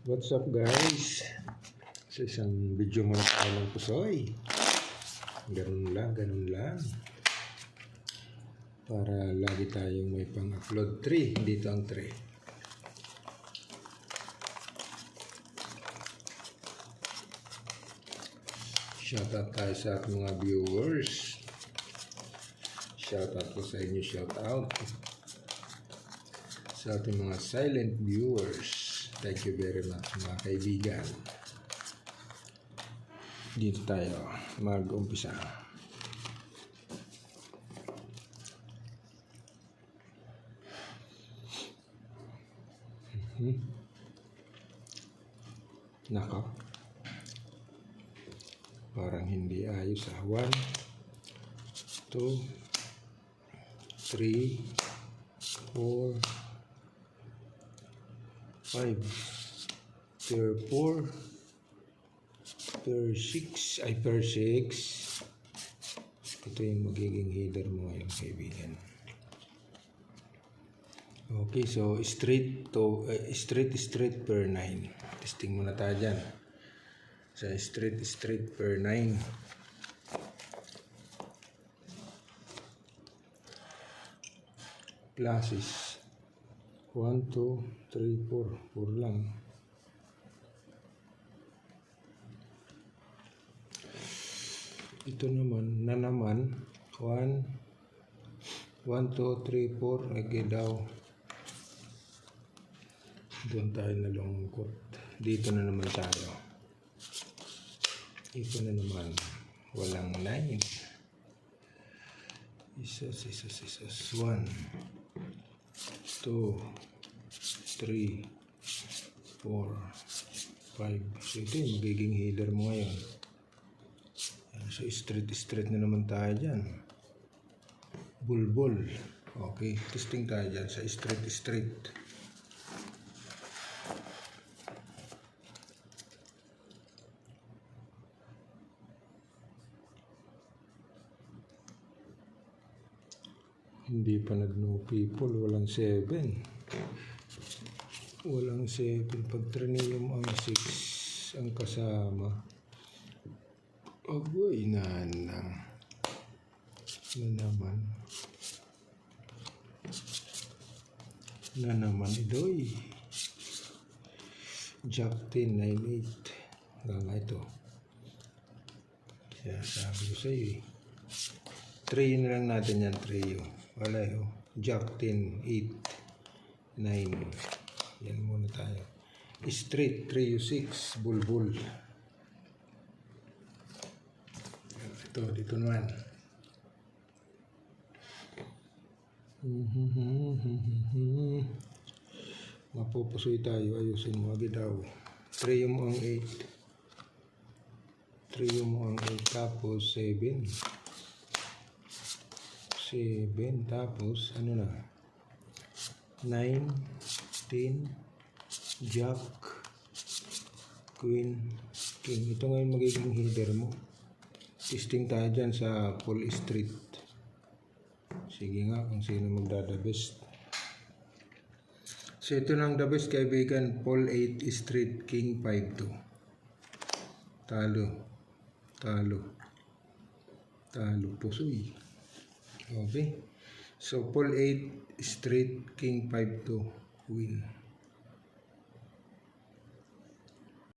What's up guys? Sa isang video muna tayo ng pusoy. Ganun lang. Para lagi tayong may pang-upload 3. Dito ang 3. Shoutout tayo sa ating mga viewers. Shoutout po sa inyo, shoutout. Sa ating mga silent viewers. Thank you very much mga kaibigan. Dito tayo mag-umpisa. Nako. Parang hindi ayos ah. 1, 2, 3, 4, 5, per 4, per 6, per 6. Ito yung magiging header mo ngayon, kaibigan. Okay, so straight per 9. Testing muna tayo dyan. Sa straight per 9. Classes. 1, 2, 3, 4. 4 lang. Ito naman, 1, 2, 3, 4. Okay daw. Doon tayo nalungkot. Dito na naman tayo. Ito na naman. Walang 9. Isas. 1, 2, 3, 4, 5. So ito yung magiging header mo ngayon. So straight na naman tayo dyan. Bulbul. Okay, testing tayo dyan sa straight. Hindi pa nag-no people, walang 7. Walang 7. Pag trinium ang 6 ang kasama. Agoy na naman idoy. Jack 10, 9, 8. Hanggang ito. Kaya sabi ko sa iyo 3 na lang natin yan, 3 yung. Wala yun. Jack 10, 8, 9. Yan muna tayo. Straight, 3, 6, bulbul. Ito, dito naman. Mapupusoy tayo. Ayusin mo agad daw. 3 mo ang 8. 3 mo ang 8. Tapos 7. 7. Tapos ano na? 9, 10, Jack, Queen, King. Ito ngayon magiging header mo. Testing tayo dyan sa full street. Sige nga kung sino magdada best. So ito nang the best kaibigan. Paul 8 street, King 5-2. Talo pusoy. Okay. So Paul 8 street, King 5-2 win.